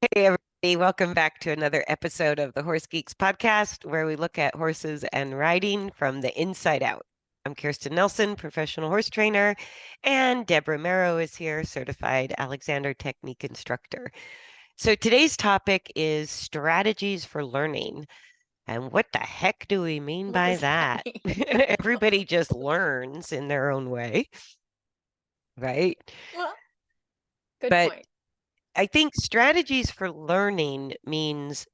Hey, everybody, welcome back to another episode of the Horse Geeks podcast, where we look at horses and riding from the inside out. I'm Kirsten Nelson, professional horse trainer, and Deb Romero is here, certified Alexander Technique instructor. So today's topic is strategies for learning. And what the heck do we mean What by does that that? mean? Everybody just learns in their own way, right? Well, good But point. I think strategies for learning means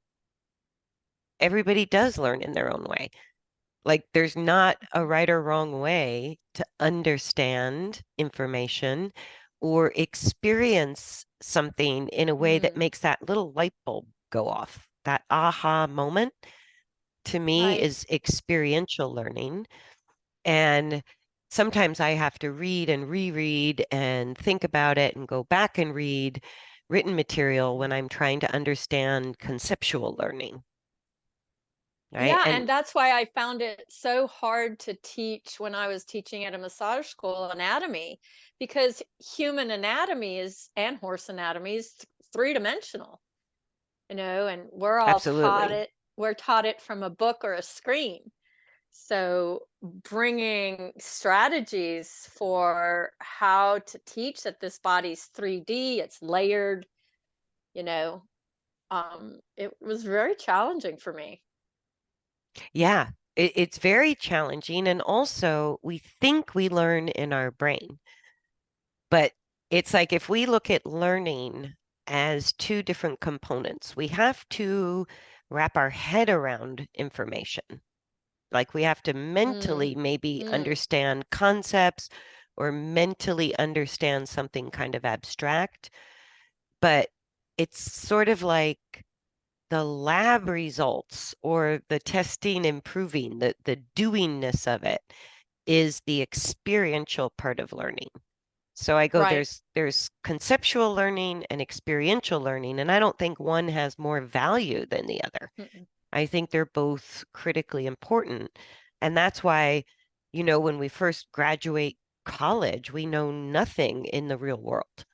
everybody does learn in their own way. Like there's not a right or wrong way to understand information or experience something in a way that Mm, makes that little light bulb go off. That aha moment to me right. is experiential learning. And sometimes I have to read and reread and think about it and go back and read written material when I'm trying to understand conceptual learning, right? Yeah, And and that's why I found it so hard to teach when I was teaching at a massage school anatomy, because human anatomy is and horse anatomy is three-dimensional, and absolutely. we're taught it from a book or a screen. So bringing strategies for how to teach that this body's 3D, it's layered, you know, it was very challenging for me. Yeah, it's very challenging. And also, we think we learn in our brain, but it's like if we look at learning as two different components, we have to wrap our head around information. Like we have to Mm, mentally maybe mm, understand concepts or mentally understand something kind of abstract, but it's sort of like the lab results or the testing improving, the doingness of it is the experiential part of learning. So I go, right. there's conceptual learning and experiential learning, and I don't think one has more value than the other. Mm-mm. I think they're both critically important. And that's why, when we first graduate college, we know nothing in the real world.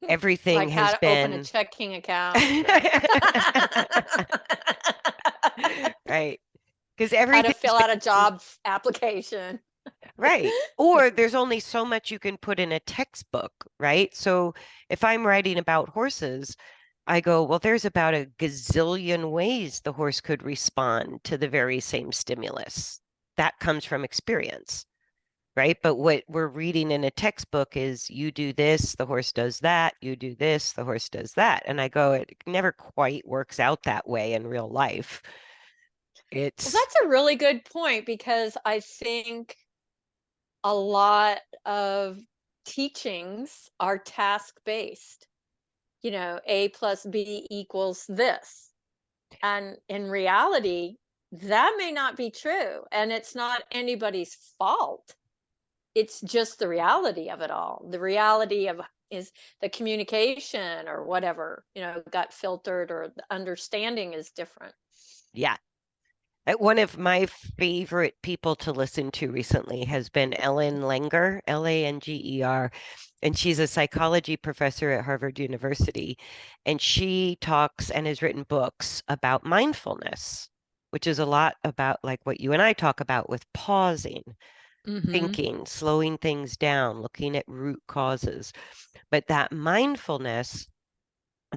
Everything Like how has to open a been checking account or right. Because how to everything's fill out a been job application. right. Or there's only so much you can put in a textbook, right? So if I'm writing about horses, I go, well, there's about a gazillion ways the horse could respond to the very same stimulus. That comes from experience, right? But what we're reading in a textbook is you do this, the horse does that, you do this, the horse does that. And I go, it never quite works out that way in real life. Well, It's that's a really good point because I think a lot of teachings are task-based. A plus B equals this. And in reality, that may not be true. And it's not anybody's fault. It's just the reality of it all. The reality of is the communication or whatever, got filtered or the understanding is different. yeah. One of my favorite people to listen to recently has been Ellen Langer, Langer, and she's a psychology professor at Harvard University. And she talks and has written books about mindfulness, which is a lot about like what you and I talk about with pausing, Hmm. thinking, slowing things down, looking at root causes. But that mindfulness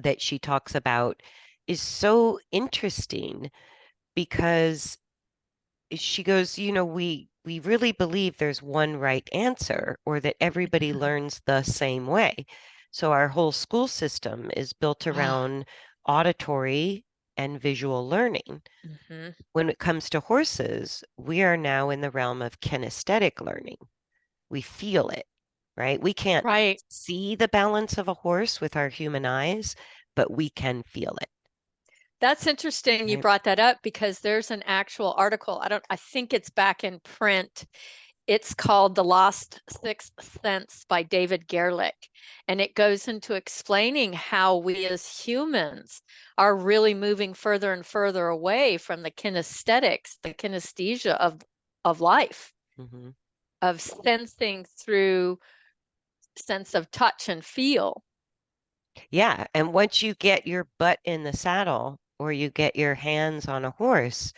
that she talks about is so interesting because she goes, we really believe there's one right answer or that everybody learns the same way. So our whole school system is built Oh. around auditory and visual learning. Hmm. When it comes to horses, we are now in the realm of kinesthetic learning. We feel it, right? We can't Right. see the balance of a horse with our human eyes, but we can feel it, That's interesting you right? brought that up because there's an actual article. I think it's back in print. It's called The Lost Sixth Sense by David Gerlich. And it goes into explaining how we as humans are really moving further and further away from the kinesthetics, the kinesthesia of life, Hmm. of sensing through sense of touch and feel. Yeah. And once you get your butt in the saddle or you get your hands on a horse,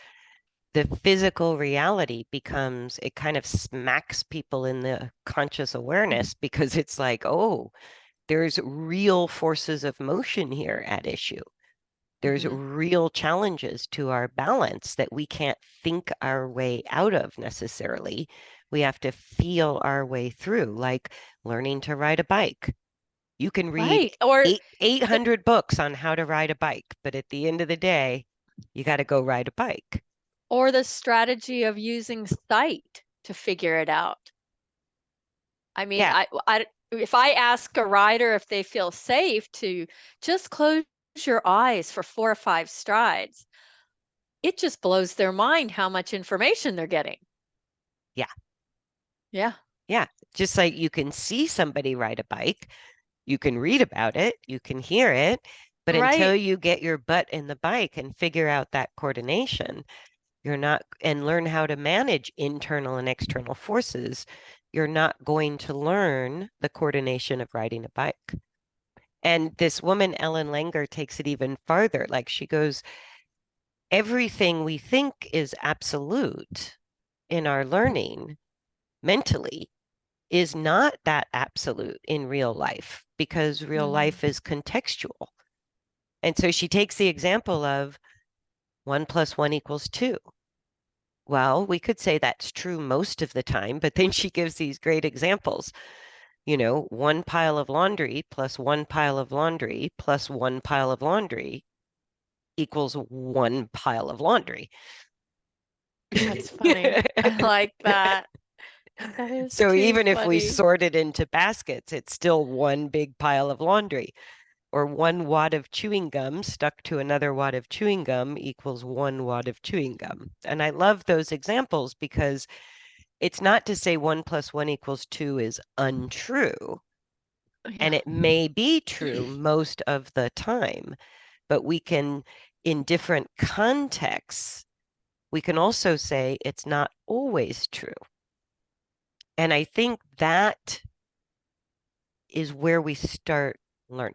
the physical reality becomes, it kind of smacks people in the conscious awareness because it's like, oh, there's real forces of motion here at issue. There's Hmm. real challenges to our balance that we can't think our way out of necessarily. We have to feel our way through, like learning to ride a bike. You can read Right. Or eight the, hundred books on how to ride a bike, but at the end of the day, you got to go ride a bike. or the strategy of using sight to figure it out. I mean, Yeah, if I ask a rider if they feel safe to just close your eyes for 4 or 5 strides, it just blows their mind how much information they're getting. yeah, Yeah. yeah. Just like you can see somebody ride a bike, you can read about it, you can hear it, but until Right. you get your butt in the bike and figure out that coordination, you're not, and learn how to manage internal and external forces, you're not going to learn the coordination of riding a bike. And this woman, Ellen Langer, takes it even farther. Like she goes, everything we think is absolute in our learning mentally is not that absolute in real life because real Hmm. life is contextual. And so she takes the example of 1 + 1 = 2. Well, we could say that's true most of the time, but then she gives these great examples. One pile of laundry plus one pile of laundry plus one pile of laundry equals one pile of laundry. That's funny. I like that. That is So too even if we funny. sort it into baskets, it's still one big pile of laundry. Or 1 wad of chewing gum stuck to another wad of chewing gum equals 1 wad of chewing gum. And I love those examples because it's not to say 1 + 1 = 2 is untrue. And Yeah. it may be true most of the time, but we can, in different contexts, we can also say it's not always true. And I think that is where we start learning.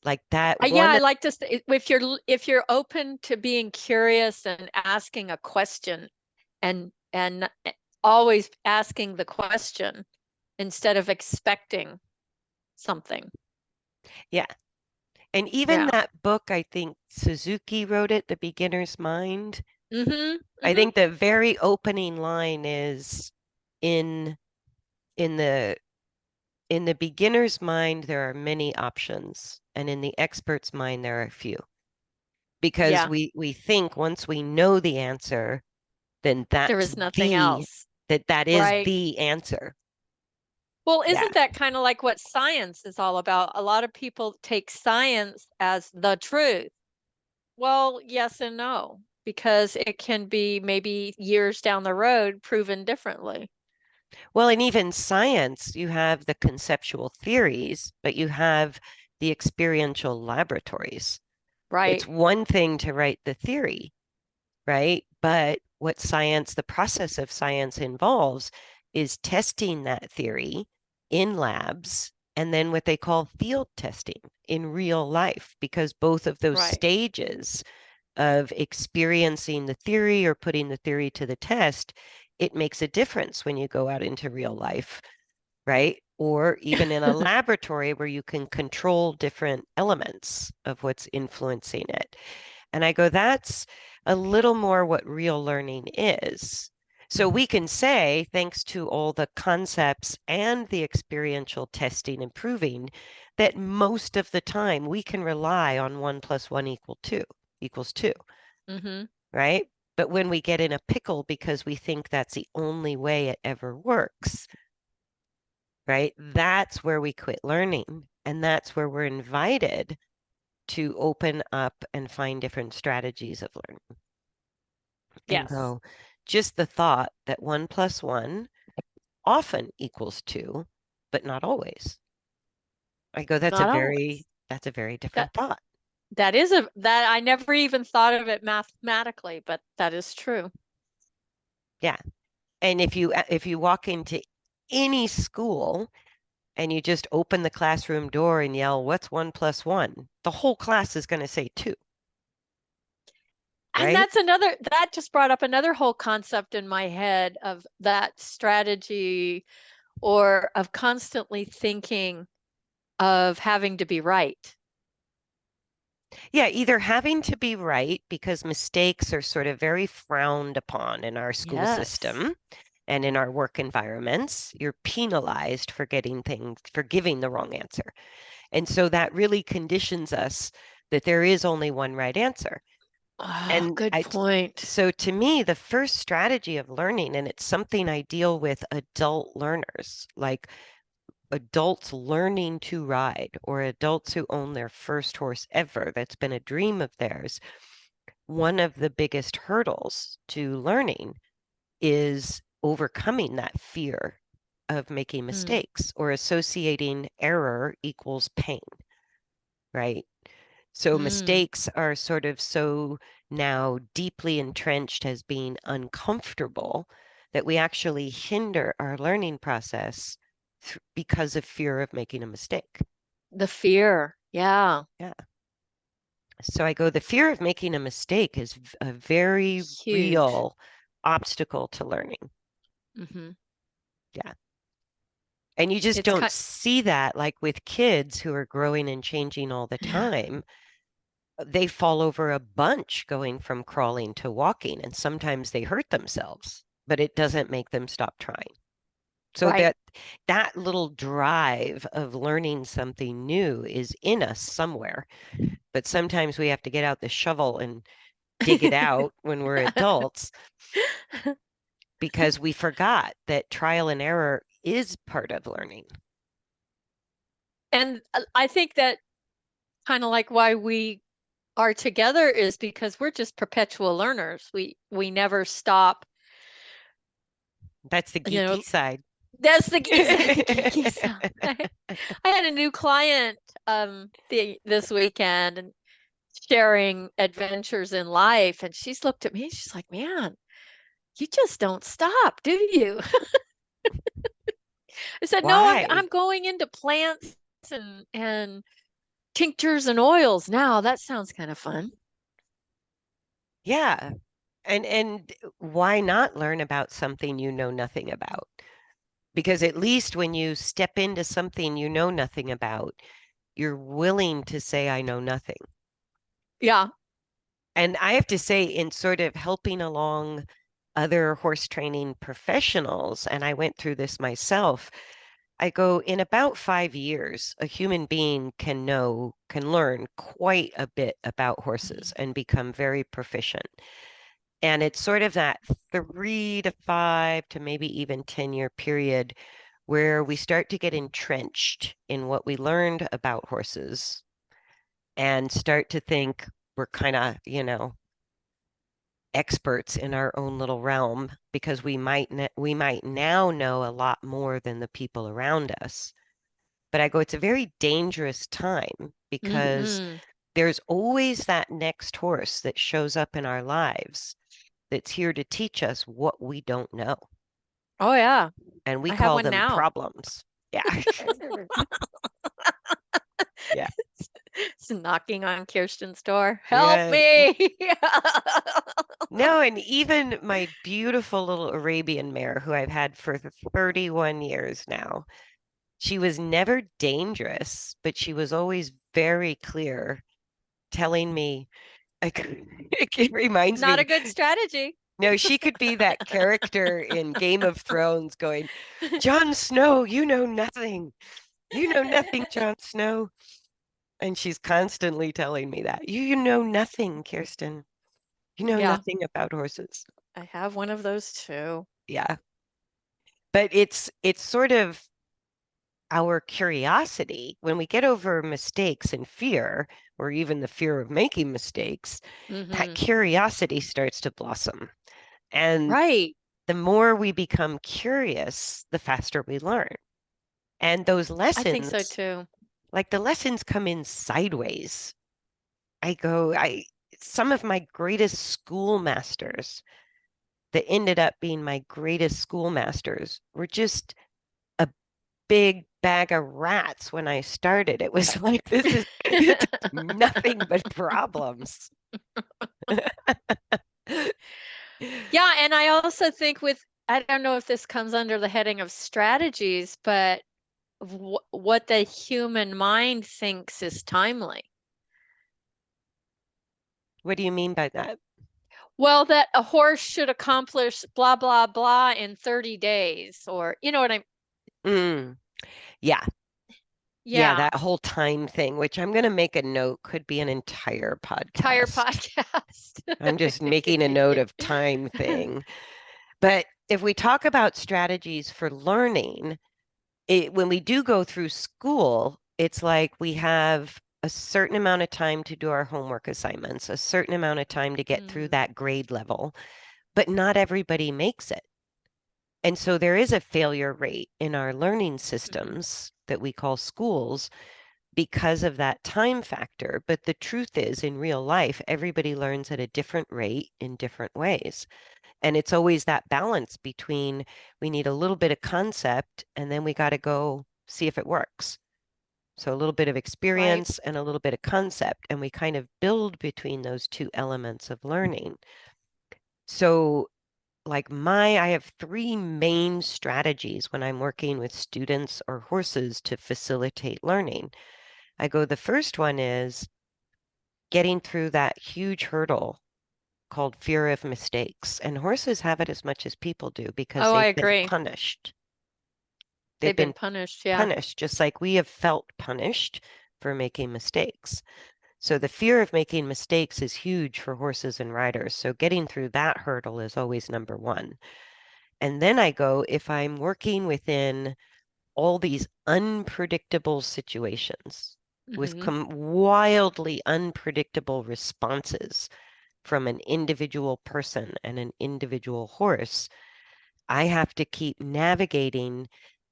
Like that Yeah, one, I like to say if you're open to being curious and asking a question and always asking the question instead of expecting something. yeah. And even Yeah. that book, I think Suzuki wrote it, The Beginner's Mind. Mm-hmm. I Mm-hmm. think the very opening line is in in the in the beginner's mind, there are many options, and in the expert's mind, there are few. Because Yeah. we think once we know the answer, then There that's is nothing the else. that is Right. the answer. Well, Yeah. isn't that kind of like what science is all about? A lot of people take science as the truth. Well, yes and no, because it can be maybe years down the road proven differently. Well, and even science, you have the conceptual theories, but you have the experiential laboratories. It's Right. one thing to write the theory, right? But what science, the process of science involves is testing that theory in labs and then what they call field testing in real life, because both of those Right. stages of experiencing the theory or putting the theory to the test, it makes a difference when you go out into real life, right? Or even in a laboratory where you can control different elements of what's influencing it. And I go, that's a little more what real learning is. So we can say, thanks to all the concepts and the experiential testing and proving, that most of the time we can rely on 1 + 1 = 2 equals 2, Hmm. right? But when we get in a pickle because we think that's the only way it ever works, right? That's where we quit learning. And that's where we're invited to open up and find different strategies of learning and Yes. go, just the thought that 1 + 1 often equals 2, but not always. I go, Not always. that's a very different That thought. that I never even thought of it mathematically, but that is true. Yeah. And if you walk into any school and you just open the classroom door and yell, "What's 1 plus 1?" The whole class is going to say 2, And right? that just brought up another whole concept in my head of that strategy or of constantly thinking of having to be right. Yeah, either having to be right because mistakes are sort of very frowned upon in our school Yes. system and in our work environments. You're penalized for getting things, for giving the wrong answer. And so that really conditions us that there is only one right answer. Oh, And good point. so to me, the first strategy of learning, and it's something I deal with adult learners, like adults learning to ride or adults who own their first horse ever, that's been a dream of theirs. One of the biggest hurdles to learning is overcoming that fear of making Mm, mistakes or associating error equals pain, right? So mm. mistakes are sort of so now deeply entrenched as being uncomfortable that we actually hinder our learning process because of fear of making a mistake. The fear. Yeah. Yeah. So I go, the fear of making a mistake is a very Huge. real obstacle to learning. Hmm. Yeah. And you just It's don't kind, see that like with kids who are growing and changing all the time. They fall over a bunch going from crawling to walking, and sometimes they hurt themselves, but it doesn't make them stop trying. So right. that little drive of learning something new is in us somewhere, but sometimes we have to get out the shovel and dig it out when we're adults because we forgot that trial and error is part of learning. And I think that kind of like why we are together is because we're just perpetual learners. We never stop, That's the you know. geeky side. That's the geeky side. I had a new client this weekend and sharing adventures in life, and she's looked at me and she's like, "Man, you just don't stop, do you?" I said, "No, I'm Why? going into plants and tinctures and oils now. That sounds kind of fun." Yeah. And why not learn about something you know nothing about? Because at least when you step into something you know nothing about, you're willing to say, I know nothing. Yeah. And I have to say, in sort of helping along other horse training professionals, and I went through this myself, I go, in about 5 years, a human being can learn quite a bit about horses and become very proficient. And it's sort of that 3 to 5 to maybe even 10-year period where we start to get entrenched in what we learned about horses and start to think we're kind of, experts in our own little realm because we might now know a lot more than the people around us. But I go, it's a very dangerous time because Hmm. there's always that next horse that shows up in our lives that's here to teach us what we don't know. Oh yeah. And we I have call one them now. problems. Yeah. Yeah. It's knocking on Kirsten's door. Help Yeah. me. No, and even my beautiful little Arabian mare, who I've had for 31 years now, she was never dangerous, but she was always very clear, telling me, it reminds Not a me, good strategy. no, she could be that character in Game of Thrones going, Jon Snow, you know nothing. You know nothing, Jon Snow. And she's constantly telling me that. You know nothing, Kirsten. You know Yeah, nothing about horses. I have one of those too. Yeah. But it's sort of our curiosity when we get over mistakes and fear, or even the fear of making mistakes, that Hmm. curiosity starts to blossom. And Right. the more we become curious, the faster we learn. And those I think so lessons, too. like the lessons come in sideways. I go, I Some of my greatest schoolmasters that ended up being my greatest schoolmasters were just a big bag of rats when I started. It was like, this is it's nothing but problems. Yeah, and I also think with, I don't know if this comes under the heading of strategies, but what the human mind thinks is timely. What do you mean by that? Well, that a horse should accomplish blah, blah, blah in 30 days, or you know what I'm, Mm, yeah. Yeah, yeah, that whole time thing, which I'm going to make a note, could be an entire entire podcast. podcast. I'm just making a note of time thing. But if we talk about strategies for learning, when we do go through school, it's like we have a certain amount of time to do our homework assignments, a certain amount of time to get through Mm, that grade level, but not everybody makes it. And so there is a failure rate in our learning mhm, systems that we call schools because of that time factor. But the truth is, in real life, everybody learns at a different rate in different ways. And it's always that balance between we need a little bit of concept and then we got to go see if it works. So a little bit of right. experience and a little bit of concept, and we kind of build between those two elements of learning. So I have three main strategies when I'm working with students or horses to facilitate learning. The first one is getting through that huge hurdle called fear of mistakes. And horses have it as much as people do because Oh, I they've been agree. punished. They've They've been been punished. Yeah. punished just like we have felt punished for making mistakes. So the fear of making mistakes is huge for horses and riders. So getting through that hurdle is always number one. And then if I'm working within all these unpredictable situations with Hmm. wildly unpredictable responses from an individual person and an individual horse, I have to keep navigating.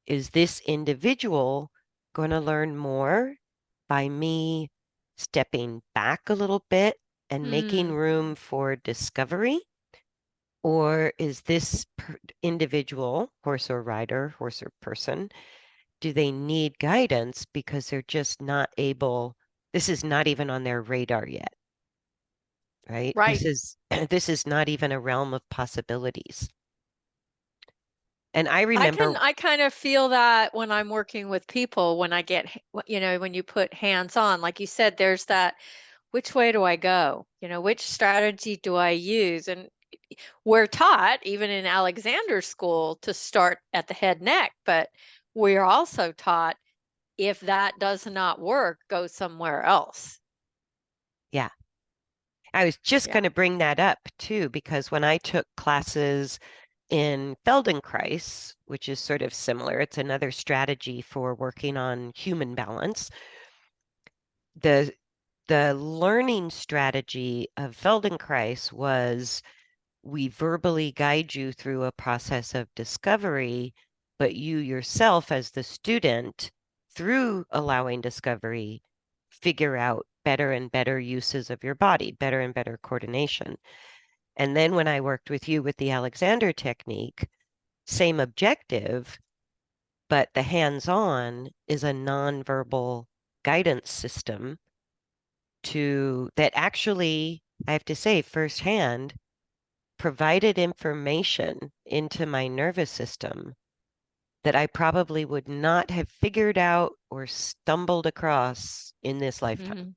Is this individual going to learn more by me stepping back a little bit and making Mm, room for discovery? Or is this individual, horse or rider, horse or person, do they need guidance because they're just not able? This is not even on their radar yet, right? This right. is this is not even a realm of possibilities. And I remember, I kind of feel that when I'm working with people, when I get, when you put hands on, like you said, there's that, which way do I go? Which strategy do I use? And we're taught, even in Alexander's school, to start at the head neck, but we're also taught if that does not work, go somewhere else. yeah, I was just Yeah. going to bring that up too, because when I took classes in Feldenkrais, which is sort of similar, it's another strategy for working on human balance. The the learning strategy of Feldenkrais was we verbally guide you through a process of discovery, but you yourself, as the student, through allowing discovery, figure out better and better uses of your body, better and better coordination. And then when I worked with you with the Alexander technique, same objective, but the hands-on is a nonverbal guidance system to that actually, I have to say, firsthand, provided information into my nervous system that I probably would not have figured out or stumbled across in this lifetime. Hmm.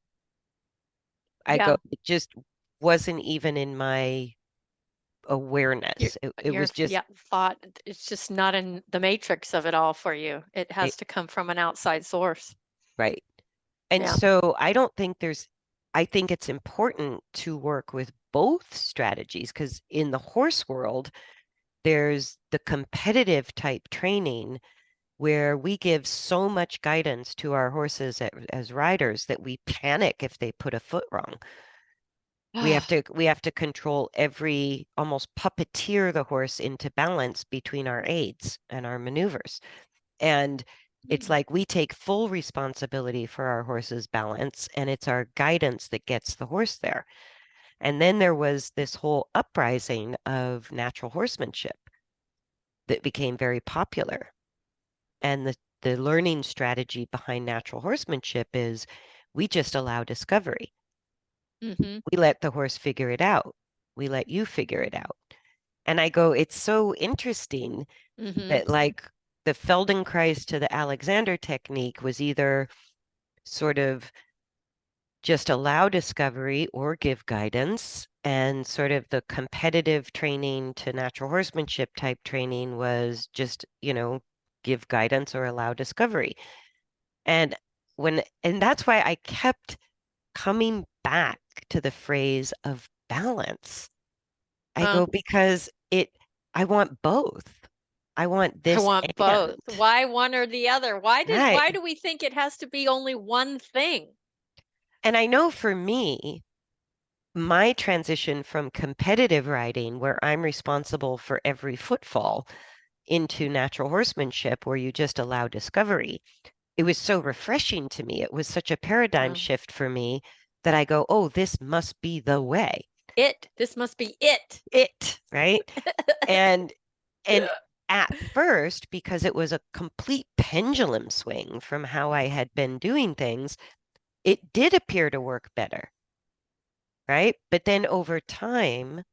Yeah. It just wasn't even in my Your awareness. It your was just yeah, thought, it's just not in the matrix of it all for you. It it, has to come from an outside source. right. And Yeah. so I think it's important to work with both strategies because in the horse world, there's the competitive type training where we give so much guidance to our horses as riders that we panic if they put a foot wrong. We have to control almost puppeteer the horse into balance between our aids and our maneuvers. And it's Mm. like we take full responsibility for our horse's balance, and it's our guidance that gets the horse there. And then there was this whole uprising of natural horsemanship that became very popular. And the learning strategy behind natural horsemanship is we just allow discovery. Mm-hmm. We let the horse figure it out. We let you figure it out. And I go, it's so interesting Mm-hmm. that like the Feldenkrais to the Alexander technique was either sort of just allow discovery or give guidance. And sort of the competitive training to natural horsemanship type training was just, give guidance or allow discovery. And and that's why I kept coming back to the phrase of balance. I Huh. go, because I want both. I want I this want both. and, Why one or the other? right. Why do we think it has to be only one thing? And I know for me, my transition from competitive riding, where I'm responsible for every footfall, into natural horsemanship, where you just allow discovery, it was so refreshing to me. It was such a paradigm Um, shift for me that I go, oh, this must be the way. this must be it. Right? And and at first, because it was a complete pendulum swing from how I had been doing things, it did appear to work better, right? But then over time,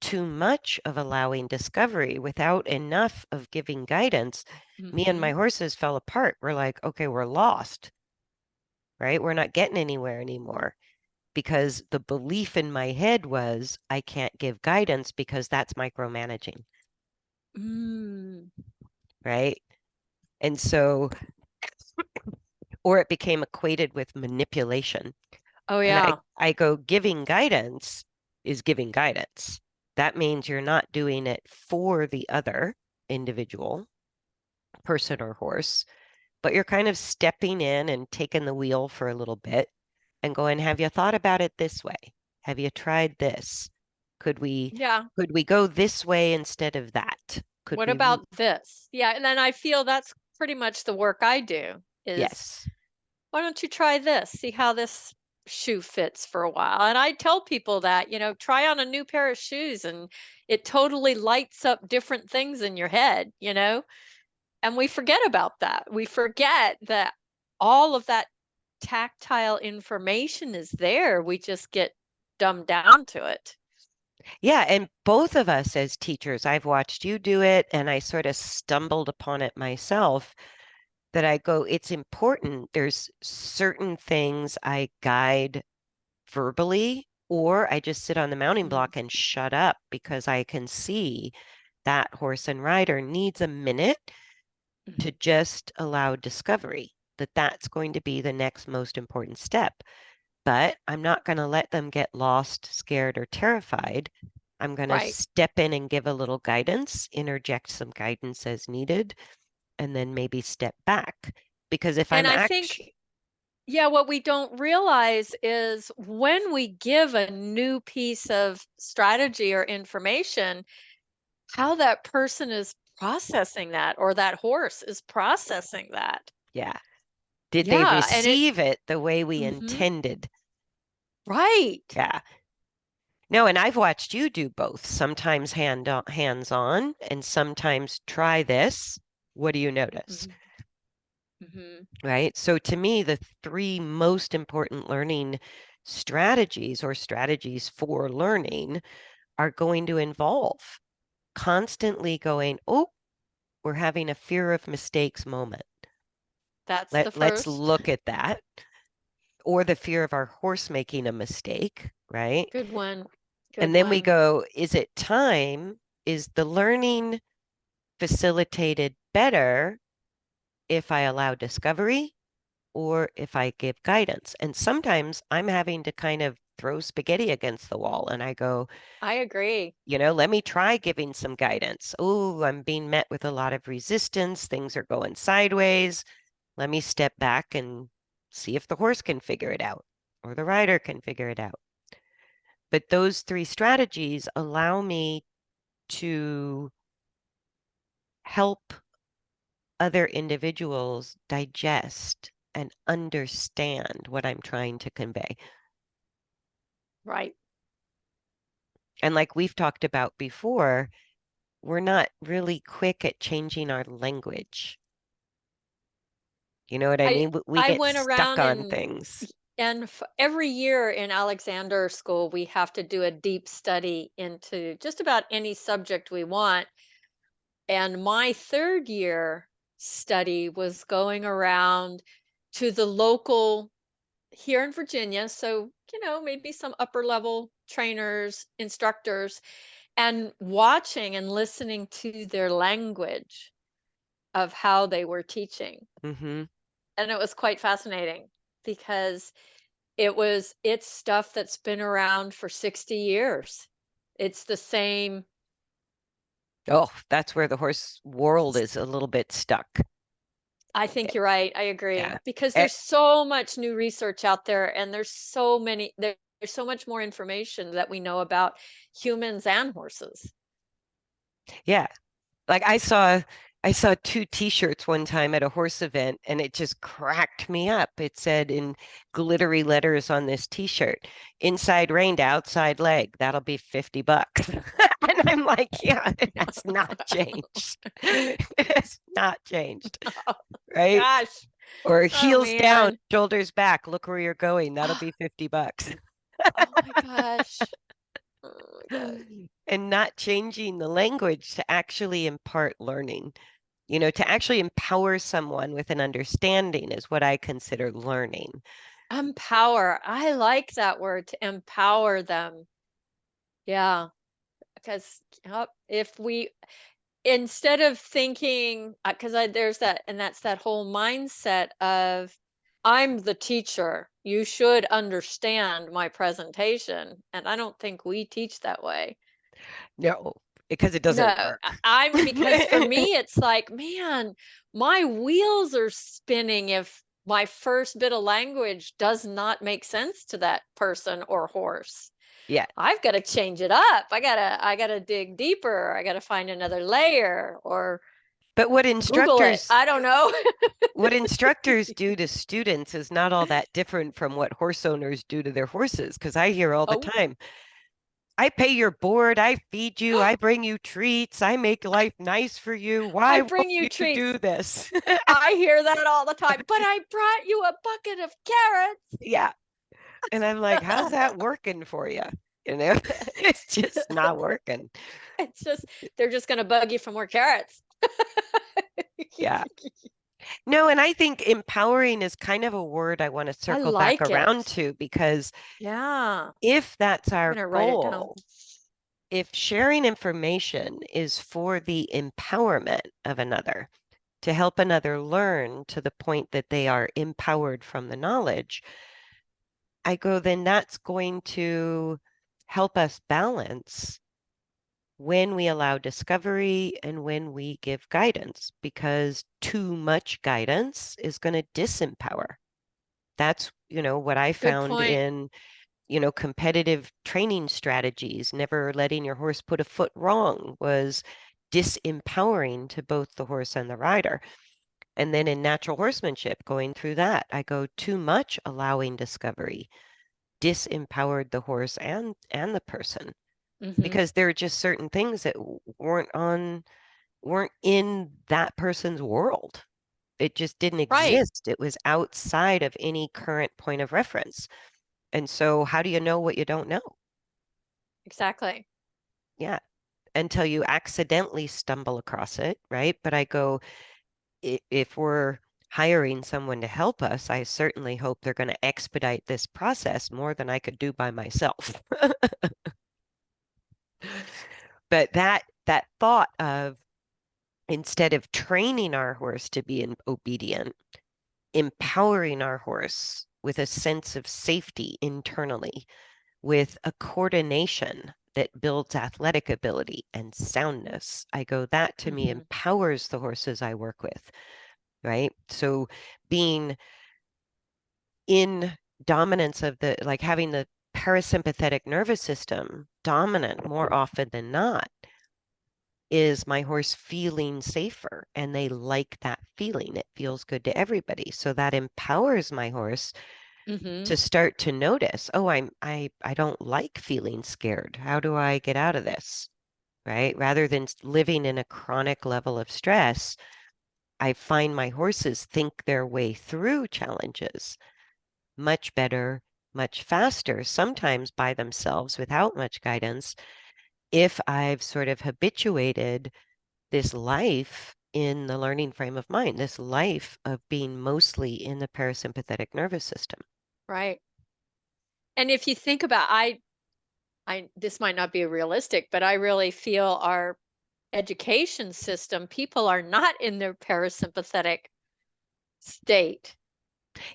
too much of allowing discovery without enough of giving guidance, me and Mm-hmm. my horses fell apart. We're like, okay, we're lost, right? We're not getting anywhere anymore because the belief in my head was I can't give guidance because that's micromanaging, Mm. right? And so, or it became equated with manipulation. Oh And yeah. I go, giving guidance is giving guidance. That means you're not doing it for the other individual, person or horse, but you're kind of stepping in and taking the wheel for a little bit and going, have you thought about it this way? Have you tried this? Could we Yeah. could we go this way instead of that? Could What we about this? Yeah, and then I feel that's pretty much the work I do is yes. why don't you try this? See how this shoe fits for a while. And I tell people that, try on a new pair of shoes and it totally lights up different things in your head. And we forget about that. We forget that all of that tactile information is there. We just get dumbed down to it. Yeah, and both of us as teachers, I've watched you do it and I sort of stumbled upon it myself that I go, it's important. There's certain things I guide verbally, or I just sit on the mounting Mhm. block and shut up because I can see that horse and rider needs a minute to Mhm. just allow discovery, that that's going to be the next most important step. But I'm not going to let them get lost, scared, or terrified. I'm going to Right. step in and give a little guidance, interject some guidance as needed, and then maybe step back. Because if And I'm I think, actually, yeah, what we don't realize is when we give a new piece of strategy or information, how that person is processing that or that horse is processing that. yeah, did they Yeah, and it receive it the way we mhm, intended? right. Yeah. No, and I've watched you do both, sometimes hands on and sometimes try this. What do you notice? Mhm, mhm. Right? So to me, the three most important learning strategies or strategies for learning are going to involve constantly going, oh, we're having a fear of mistakes moment. That's the Let's first. look at that. Or the fear of our horse making a mistake, right? Good one. Good And then we one. go, is it time? Is the learning facilitated better if I allow discovery or if I give guidance? And sometimes I'm having to kind of throw spaghetti against the wall and I go, I agree. let me try giving some guidance. Oh, I'm being met with a lot of resistance. Things are going sideways. Let me step back and see if the horse can figure it out or the rider can figure it out. But those three strategies allow me to help other individuals digest and understand what I'm trying to convey. Right. And like we've talked about before, we're not really quick at changing our language. You know what I I mean? We I get went stuck around on things. every year in Alexander School, we have to do a deep study into just about any subject we want. And my third year study was going around to the local here in Virginia. So, maybe some upper level trainers, instructors, and watching and listening to their language of how they were teaching. Hmm. And it was quite fascinating because it's stuff that's been around for 60 years. It's the same. Oh, that's where the horse world is a little bit stuck. I think you're right. I Yeah. agree. Because Eh, there's so much new research out there and there's so much more information that we know about humans and horses. yeah. Like I saw two t-shirts one time at a horse event and it just cracked me up. It said in glittery letters on this t-shirt, inside reined, outside leg. That'll be $50. And I'm like, yeah, it has not changed. It has not changed, Oh right? gosh. Or Oh heels down, man. shoulders back. Look where you're going. That'll be $50. Oh my gosh. Oh my God. And not changing the language to actually impart learning. To actually empower someone with an understanding is what I consider learning. Empower. I like that word, to empower them. Yeah, because if we instead of thinking, because there's that, and that's that whole mindset of I'm the teacher, you should understand my presentation, and I don't think we teach that way. No, because it No, doesn't work. I'm because for me it's like, man, my wheels are spinning if my first bit of language does not make sense to that person or horse. Yeah. I've got to change it up. I got to dig deeper. I got to find another layer or But what Google it. instructors I don't know. what instructors do to students is not all that different from what horse owners do to their horses. Because I hear all the Oh, time, I pay your board, I feed you, I bring you treats, I make life nice for you. I Why bring won't you you treats. do this? I hear that all the time. But I brought you a bucket of Yeah. And I'm like, how's carrots. that working for you? You know, it's just not working. It's just they're just going to bug you for more carrots. Yeah. No, and I think empowering is kind of a word I want to I circle back like around it. to because Yeah. if that's I'm our going to write it down. goal, if sharing information is for the empowerment of another, to help another learn to the point that they are empowered from the knowledge, I go, then that's going to help us balance when we allow discovery and when we give guidance, because too much guidance is going to disempower. That's, what I Good found point. in, competitive training strategies. Never letting your horse put a foot wrong was disempowering to both the horse and the rider. And then in natural horsemanship, going through that, I go too much allowing discovery, disempowered the horse and the person Hmm. because there are just certain things that weren't in that person's world. It just didn't Right. exist. It was outside of any current point of reference. And so how do you know what you don't know? Exactly. Yeah, until you accidentally stumble across it, right? But I go, if we're hiring someone to help us, I certainly hope they're going to expedite this process more than I could do by myself. But that thought of instead of training our horse to be obedient, empowering our horse with a sense of safety internally, with a coordination that builds athletic ability and soundness. I go, that to me Hmm. empowers the horses I work with, right? So being in dominance of like having the parasympathetic nervous system dominant more often than not is my horse feeling safer and they like that feeling. It feels good to everybody. So that empowers my horse Hmm. to start to notice, oh, I don't like feeling scared. How do I get out of this? Right? Rather than living in a chronic level of stress, I find my horses think their way through challenges much better, much faster, sometimes by themselves without much guidance, if I've sort of habituated this life in the learning frame of mind, this life of being mostly in the parasympathetic nervous system. Right. And if you think about, this might not be realistic, but I really feel our education system, people are not in their parasympathetic state.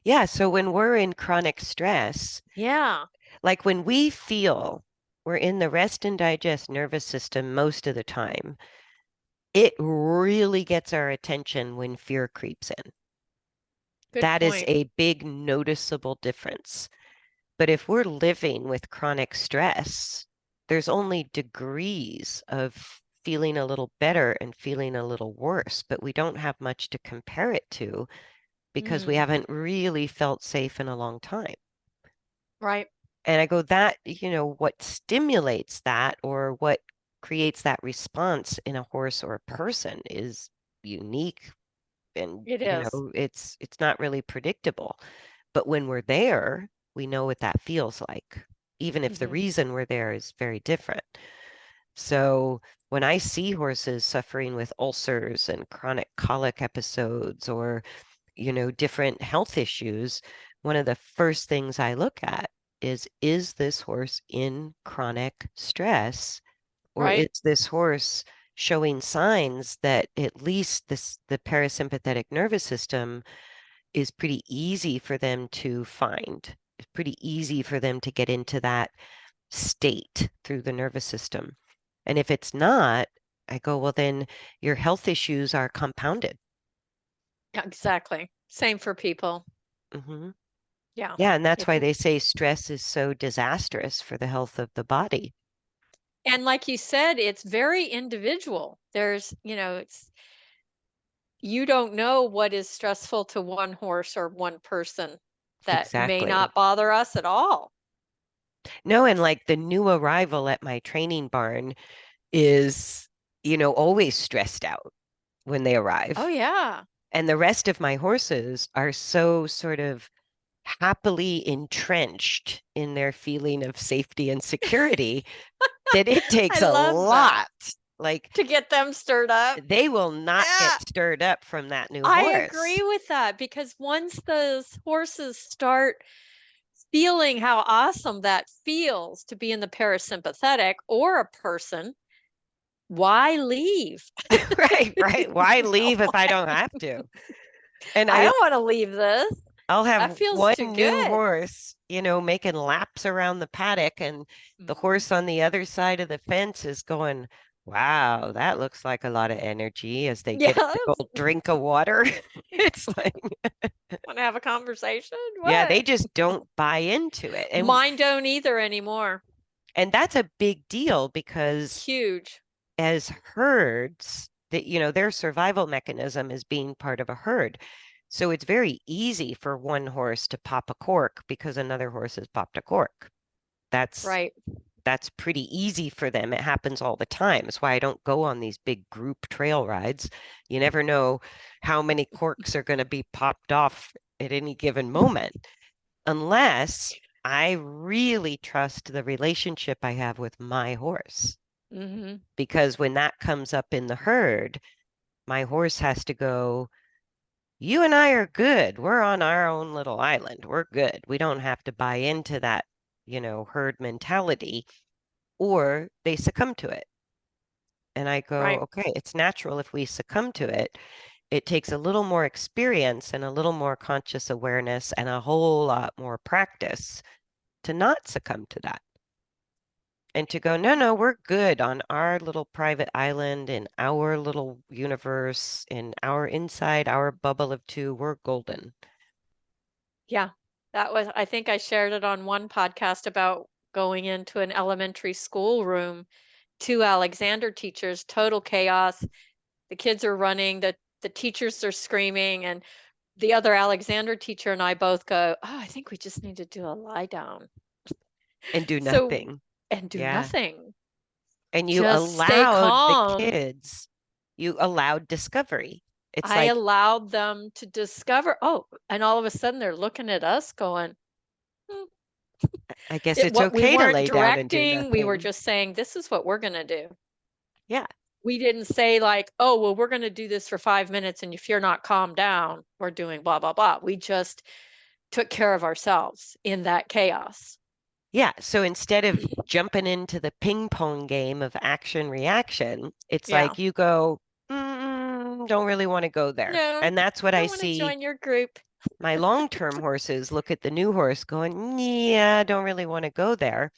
Yeah, so when we're in chronic stress, Yeah, like when we feel we're in the rest and digest nervous system most of the time, it really gets our attention when fear creeps in. good That is point. a big noticeable difference. But if we're living with chronic stress, there's only degrees of feeling a little better and feeling a little worse, but we don't have much to compare it to because we Mm, haven't really felt safe in a long time. right. And I go, that, what stimulates that or what creates that response in a horse or a person is unique and, It is. it's not really predictable. But when we're there, we know what that feels like, even if the Hmm. reason we're there is very different. So when I see horses suffering with ulcers and chronic colic episodes or, different health issues, one of the first things I look at is this horse in chronic stress, or is Right. this horse showing signs that at least the parasympathetic nervous system is pretty easy for them to find. It's pretty easy for them to get into that state through the nervous system. And if it's not, I go, well, then your health issues are compounded. Yeah, exactly. Same for people. Hmm. Yeah. Yeah, and that's If why they say stress is so disastrous for the health of the body. and like you said, it's very individual. There's, it's you don't know what is stressful to one horse or one person that may Exactly. not bother us at all. No, and like the new arrival at my training barn is, always stressed out when they Oh arrive. yeah. And the rest of my horses are so sort of happily entrenched in their feeling of safety and security that it I takes a love that. lot. Like To get them stirred up. they will not Yeah. get stirred up from that new I horse. agree with that because once those horses start feeling how awesome that feels to be in the parasympathetic or a person, why leave? Right, right. Why You know, leave if I don't have to? And I don't want to leave this. I'll That have feels one too new good. horse, making laps around the paddock, and the Mhm. horse on the other side of the fence is going, wow, that looks like a lot of energy as they get a big Yes. old drink of water. It's like, Want to have a conversation? yeah, they What? just don't buy into it. Mine don't either anymore. And that's a big deal because Huge. as herds, that their survival mechanism is being part of a herd. So it's very easy for one horse to pop a cork because another horse has popped a cork. That's Right. that's pretty easy for them. It happens all the time. That's why I don't go on these big group trail rides. You never know how many corks are going to be popped off at any given moment, unless I really trust the relationship I have with my horse. Hmm. Because when that comes up in the herd, my horse has to go, you and I are good. We're on our own little island. We're good. We don't have to buy into that, herd mentality, or they succumb to it. And I go, Right. okay, it's natural if we succumb to it. It takes a little more experience and a little more conscious awareness and a whole lot more practice to not succumb to that. And to go, no, no, we're good on our little private island in our little universe, in our inside our bubble of two, we're golden. Yeah. That was, I think I shared it on one podcast about going into an elementary school room, two Alexander teachers, total chaos. The kids are running, the teachers are screaming, and the other Alexander teacher and I both go, "Oh, I think we just need to do a lie down." And do So, nothing. and do Yeah. nothing. And Just stay you calm. allowed discovery. It's I like, allowed them to discover, oh, and all of a sudden they're looking at us going, "Hmm." I guess it's What we okay to weren't lay down and do directing, we were nothing. just saying, this is what we're going to do. Yeah. We didn't say like, oh, well, we're going to do this for 5 minutes. And if you're not calmed down, we're doing blah, blah, blah. We just took care of ourselves in that chaos. Yeah. So instead of jumping into the ping pong game of action reaction, it's Yeah. like you go, don't really want to go there. No, And that's what I don't want to see join your group. my long-term horses look at the new horse going, yeah, don't really want to go there.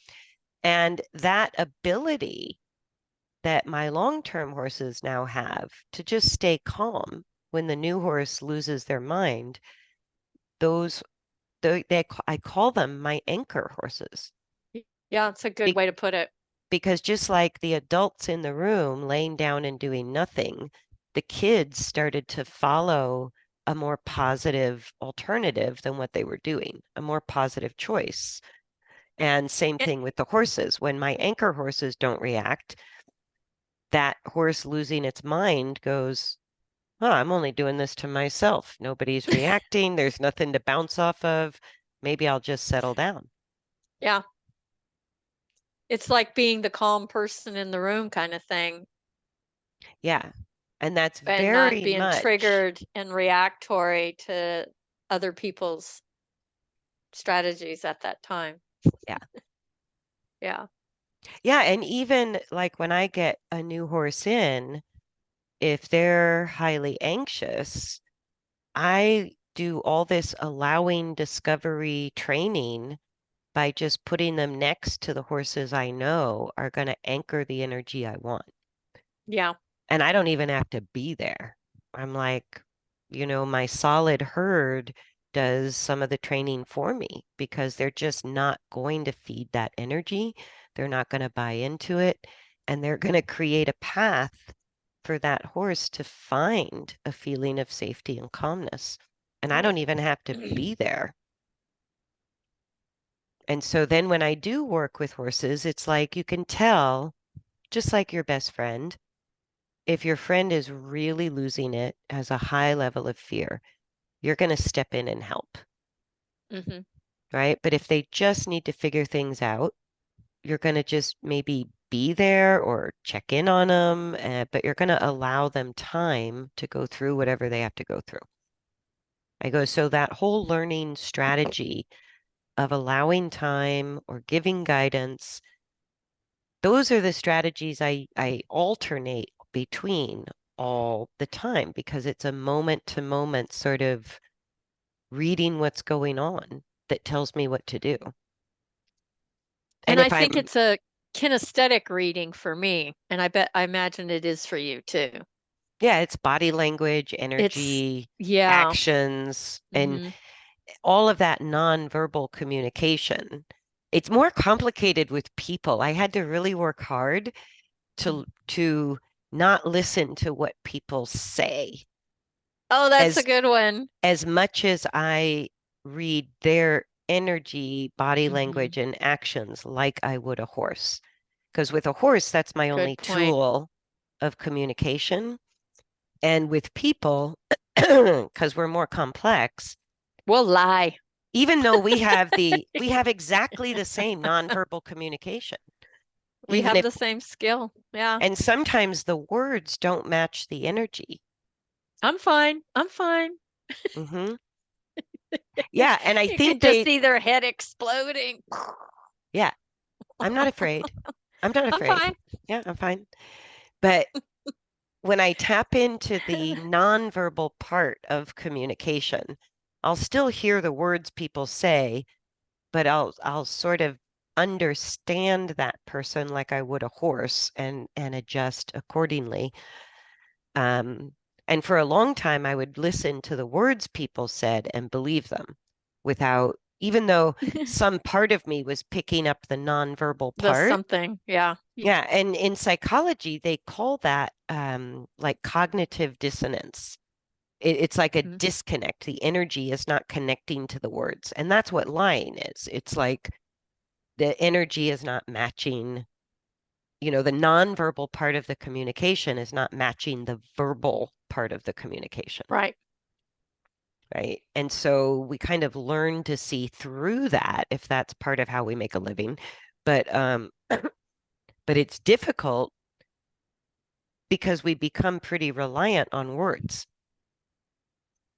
And that ability that my long-term horses now have to just stay calm when the new horse loses their mind, those I call them my anchor horses. Yeah, it's a good Be way to put it. because just like the adults in the room laying down and doing nothing, the kids started to follow a more positive alternative than what they were doing, a more positive choice. And same Eh, thing with the horses. When my anchor horses don't react, that horse losing its mind goes, oh, I'm only doing this to myself. Nobody's reacting. There's nothing to bounce off of. Maybe I'll just settle down. Yeah, it's like being the calm person in the room kind of thing Yeah. And that's and not very being much, triggered and reactory to other people's strategies at that time. yeah. Yeah. Yeah. And even like when I get a new horse in, if they're highly anxious, I do all this allowing discovery training by just putting them next to the horses I know are going to anchor the energy I want. Yeah. And I don't even have to be there. I'm like, my solid herd does some of the training for me because they're just not going to feed that energy. They're not going to buy into it. And they're going to create a path for that horse to find a feeling of safety and calmness. And I don't even have to be there. And so then when I do work with horses, it's like you can tell, just like your best friend, if your friend is really losing it, has a high level of fear, you're going to step in and help, Hmm. right? But if they just need to figure things out, you're going to just maybe be there or check in on them, but you're going to allow them time to go through whatever they have to go through. I go, so that whole learning strategy of allowing time or giving guidance, those are the strategies I alternate between all the time because it's a moment to moment sort of reading what's going on that tells me what to do. And And I if think I'm, it's a kinesthetic reading for me. And I imagine it is for you too. yeah, it's body language, It's, energy, yeah. actions, and Hmm. all of that nonverbal communication. It's more complicated with people. I had to really work hard to not listen to what people say Oh, that's a as good one. as much as I read their energy, body Hmm. language, and actions like I would a horse. Because with a horse, that's my only Good point. tool of communication. And with people, because we're more complex, We'll lie. even though we have exactly the same nonverbal communication, We even have if the same skill. Yeah. and sometimes the words don't match the energy. I'm fine. I'm fine. Hmm. Yeah, and I You think could just they, see their head exploding. yeah, I'm not afraid. I'm not I'm afraid. fine. Yeah, I'm fine. But when I tap into the nonverbal part of communication, I'll still hear the words people say, but I'll sort of understand that person like I would a horse and adjust accordingly. Um, and for a long time, I would listen to the words people said and believe them without, even though some part of me was picking up the nonverbal The part. something. Yeah. Yeah, and in psychology, they call that like cognitive dissonance. It's like a Mhm. disconnect. The energy is not connecting to the words. And that's what lying is. It's like the energy is not matching, the nonverbal part of the communication is not matching the verbal part of the communication, Right. right? And so we kind of learn to see through that if that's part of how we make a living. But but it's difficult because we become pretty reliant on words.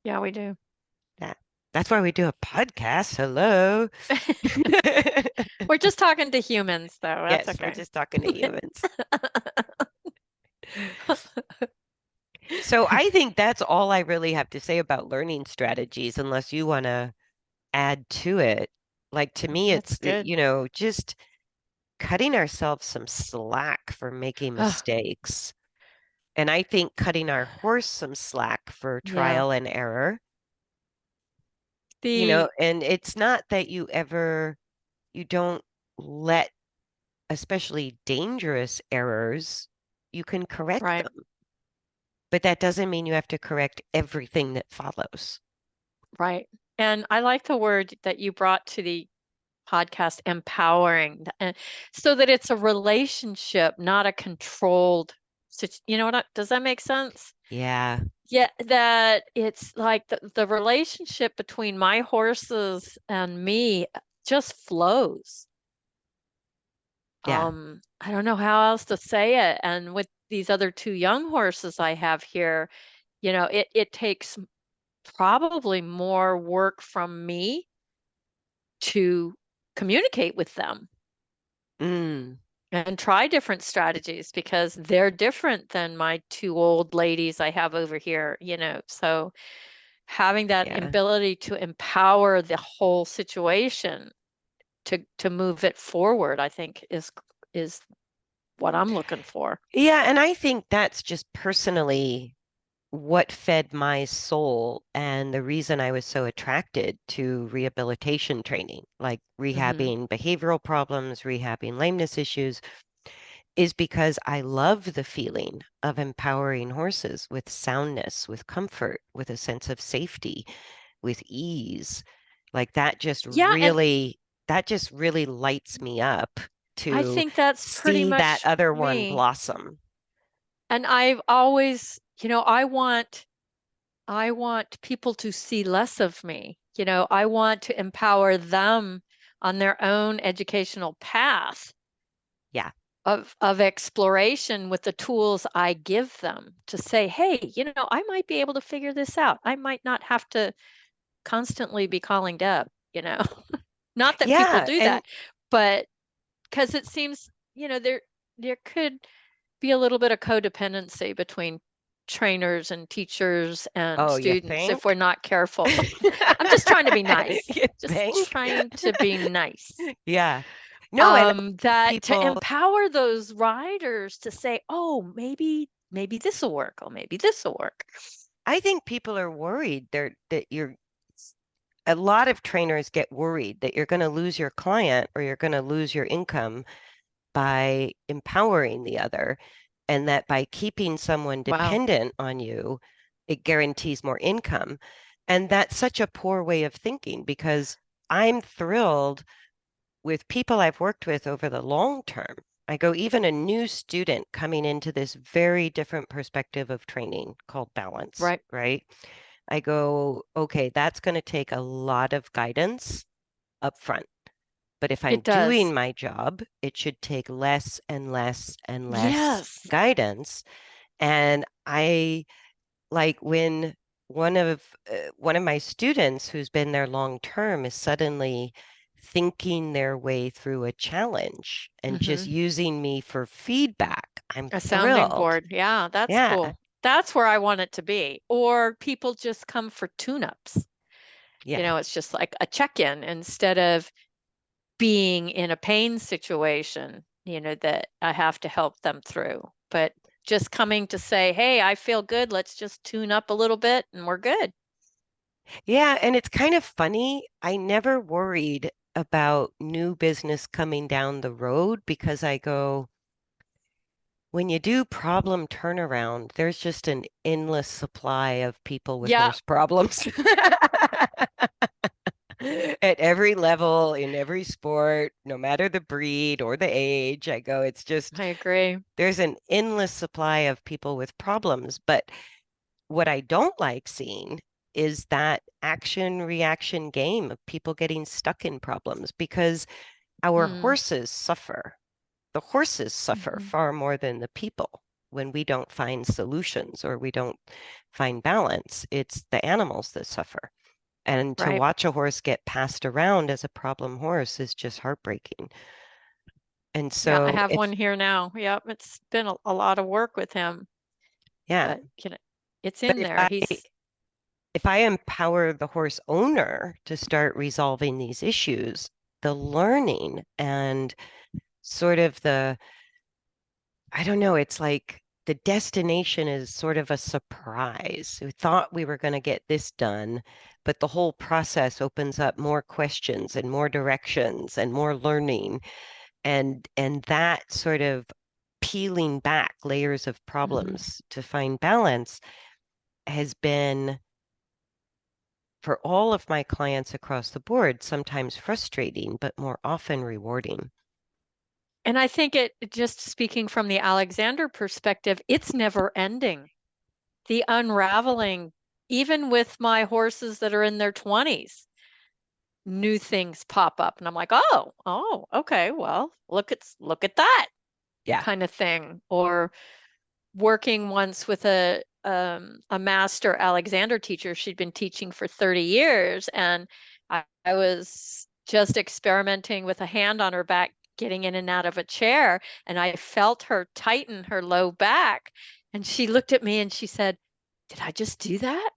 Yeah, we do. Yeah. That's why we do a podcast. Hello. We're just talking to humans, though. That's Yes, we're okay. just talking to humans. So I think that's all I really have to say about learning strategies, unless you want to add to it. Like to me, That's it's, good. just cutting ourselves some slack for making Oh, mistakes. And I think cutting our horse some slack for yeah. trial and error, The and it's not that you don't let, especially dangerous errors, you can correct right, them, but that doesn't mean you have to correct everything that follows. right. And I like the word that you brought to the podcast, empowering, and so that it's a relationship, not a controlled you know does that make sense? Yeah, Yeah, that it's like the relationship between my horses and me just flows. yeah. I don't know how else to say it. And with these other two young horses I have here, it takes probably more work from me to communicate with them Mm, and try different strategies because they're different than my two old ladies I have over here. So having that yeah. ability to empower the whole situation to move it forward, I think is what I'm looking for. Yeah, and I think that's just personally what fed my soul and the reason I was so attracted to rehabilitation training, like Hmm. rehabbing behavioral problems, rehabbing lameness issues, is because I love the feeling of empowering horses with soundness, with comfort, with a sense of safety, with ease. Like Yeah, and that just really lights me up I to think that's pretty see that much other one me. blossom. And I've always, I want people to see less of me. I want to empower them on their own educational path Yeah. of exploration with the tools I give them to say, hey, I might be able to figure this out. I might not have to constantly be calling Deb. Not that people Yeah, do and that, but because it seems, there could be a little bit of codependency between trainers and teachers and oh, you students if we're think? not careful. I'm just trying to be nice. You Just think? trying to be nice. Yeah. No, and That to people, empower those riders to say, oh, maybe this will work, or maybe this will work. I think people are worried that a lot of trainers get worried that you're going to lose your client or you're going to lose your income by empowering the other, and that by keeping someone Wow. dependent on you, it guarantees more income. And that's such a poor way of thinking because I'm thrilled with people I've worked with over the long term. I go, even a new student coming into this very different perspective of training called balance, Right. right? I go, okay, that's going to take a lot of guidance up front. But if I'm It doing does. my job, it should take less and less and less Yes. guidance. And I like when one of my students who's been there long term is suddenly thinking their way through a challenge and just Hmm. using me for feedback. I'm A sounding thrilled. board. Yeah, that's Yeah. cool. That's where I want it to be. Or people just come for tune-ups. Yeah. It's just like a check-in instead of being in a pain situation, that I have to help them through. But just coming to say, hey, I feel good. Let's just tune up a little bit and we're good. Yeah, and it's kind of funny. I never worried about new business coming down the road because I go, when you do problem turnaround, there's just an endless supply of people with Yeah, horse problems at every level, in every sport, no matter the breed or the age. I go, it's just I agree. there's an endless supply of people with problems, but what I don't like seeing is that action reaction game of people getting stuck in problems because our Mm. horses suffer. The horses suffer Mhm. far more than the people when we don't find solutions or we don't find balance. It's the animals that suffer. And to Right. watch a horse get passed around as a problem horse is just heartbreaking. And Yeah, I so have if, one here now. Yep, it's been a lot of work with him, yeah, but it's but in there. He's if I empower the horse owner to start resolving these issues, the learning and sort of I don't know, it's like the destination is sort of a surprise. We thought we were going to get this done, but the whole process opens up more questions and more directions and more learning. And that sort of peeling back layers of Mhm. problems to find balance has been for all of my clients across the board, sometimes frustrating, but more often rewarding. And I think just speaking from the Alexander perspective, it's never ending. The unraveling, even with my horses that are in their 20s, new things pop up and I'm like, "Oh, okay, well, look at that," Yeah. kind of thing. Or working once with a master Alexander teacher. She'd been teaching for 30 years, and I was just experimenting with a hand on her back, getting in and out of a chair, and I felt her tighten her low back. And she looked at me and she said, "Did I just do that?"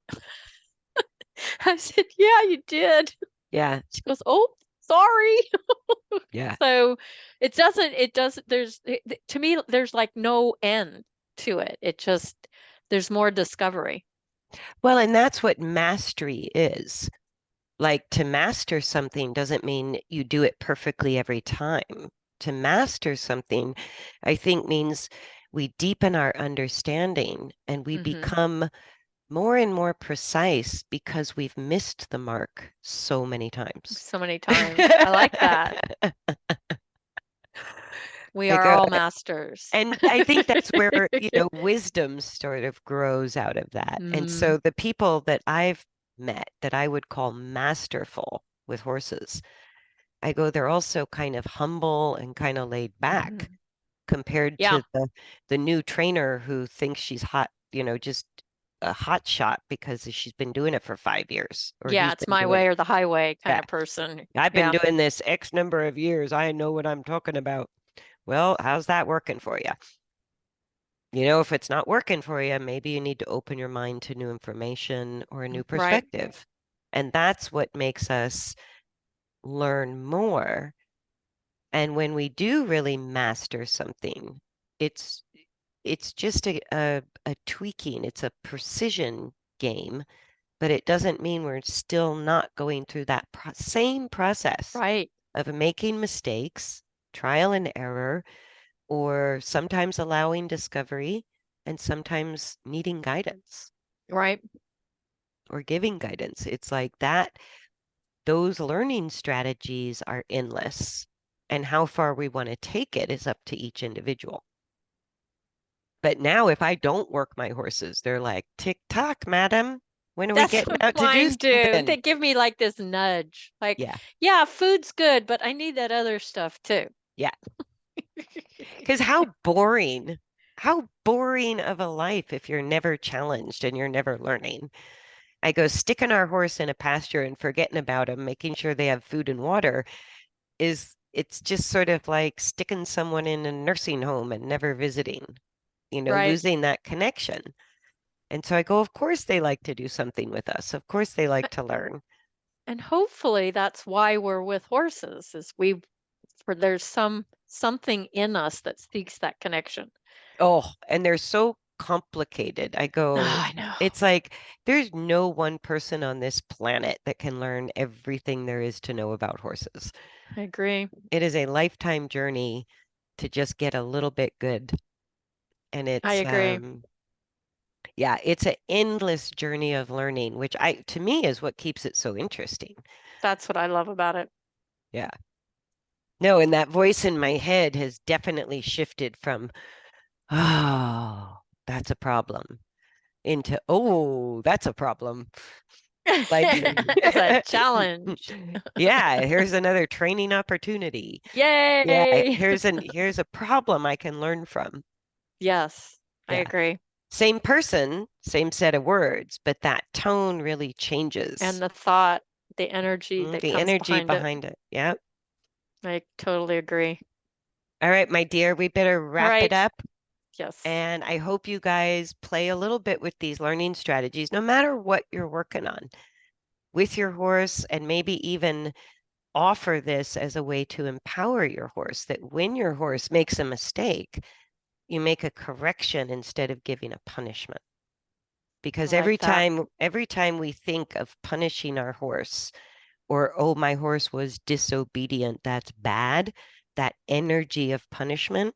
I said, "Yeah, you did." Yeah. She goes, "Oh, sorry." Yeah. So to me, there's like no end to it. There's more discovery. Well, and that's what mastery is. Like to master something doesn't mean you do it perfectly every time. To master something, I think means we deepen our understanding and we Hmm. become more and more precise because we've missed the mark so many times. So many times. I like that. We I are go, all masters. and I think that's where, wisdom sort of grows out of that. And Mm, so the people that I've met that I would call masterful with horses, I go, they're also kind of humble and kind of laid back mhm. compared Yeah. to the new trainer who thinks she's hot, just a hot shot because she's been doing it for 5 years or Yeah, he's it's been my doing way it. or the highway kind Yeah, of person. I've been Yeah. doing this X number of years. I know what I'm talking about. Well, how's that working for you? If it's not working for you, maybe you need to open your mind to new information or a new Right. perspective. And that's what makes us learn more. And when we do really master something, it's it's just a tweaking, it's a precision game, but it doesn't mean we're still not going through that same process Right. of making mistakes, trial and error, or sometimes allowing discovery and sometimes needing guidance Right. or giving guidance. It's like that, those learning strategies are endless. And how far we want to take it is up to each individual. But now, if I don't work my horses, they're like, tick tock, madam. When are we That's getting what out to do mine do. something? They give me like this nudge. Like, Yeah, yeah, food's good, but I need that other stuff too. yeah. Because how boring of a life if you're never challenged and you're never learning. I go sticking our horse in a pasture and forgetting about them, making sure they have food and water it's just sort of like sticking someone in a nursing home and never visiting, Right. losing that connection. And so I go, of course they like to do something with us. Of course they like to learn. And hopefully that's why we're with horses, is for there's something in us that seeks that connection. Oh, and they're so complicated. I Oh, go, I know. it's like there's no one person on this planet that can learn everything there is to know about horses. I agree. It is a lifetime journey to just get a little bit good. And I it's agree. yeah, it's an endless journey of learning, which to me is what keeps it so interesting. That's what I love about it. Yeah. No, and that voice in my head has definitely shifted from, oh, that's a problem, into, oh, that's a problem. Like, It's a challenge. yeah, here's another training opportunity. Yeah, Yay. here's a problem I can learn from. Yes, I Yeah. agree. Same person, same set of words, but that tone really And changes. the thought, the energy that The comes energy behind it. behind it. Yeah. I totally agree. All right, my dear, we better All wrap it right. up. Yes. And I hope you guys play a little bit with these learning strategies, no matter what you're working on with your horse, and maybe even offer this as a way to empower your horse, that when your horse makes a mistake, you make a correction instead of giving a punishment. I Because like that. every time we think of punishing our horse, or, oh, my horse was disobedient, that's bad, that energy of punishment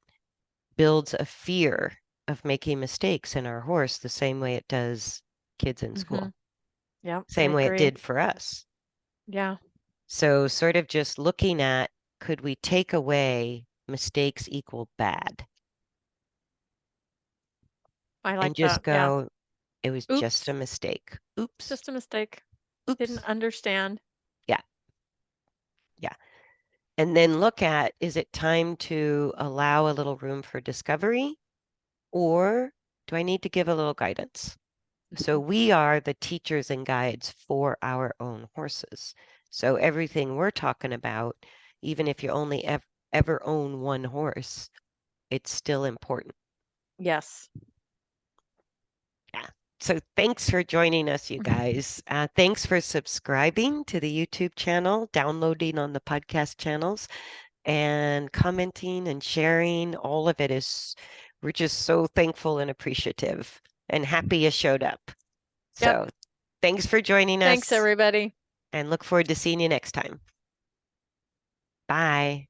builds a fear of making mistakes in our horse the same way it does kids in Mm-hmm. school, Yeah, I same way it agree. did for us. Yeah, So, sort of just looking at, could we take away mistakes equal bad I and like just that. Yeah. go, it was just Oops, a mistake. Oops, just a mistake. Didn't oops. understand. Yeah, yeah. And then look at, is it time to allow a little room for discovery, or do I need to give a little guidance? So we are the teachers and guides for our own horses. So everything we're talking about, even if you only ever own one horse, it's still important. Yes. Yeah. So thanks for joining us, you guys. Thanks for subscribing to the YouTube channel, downloading on the podcast channels, and commenting and sharing. All of it is, we're just so thankful and appreciative and happy you showed up. Yep. So thanks for joining Thanks, us, everybody. and look forward to seeing you next time. Bye.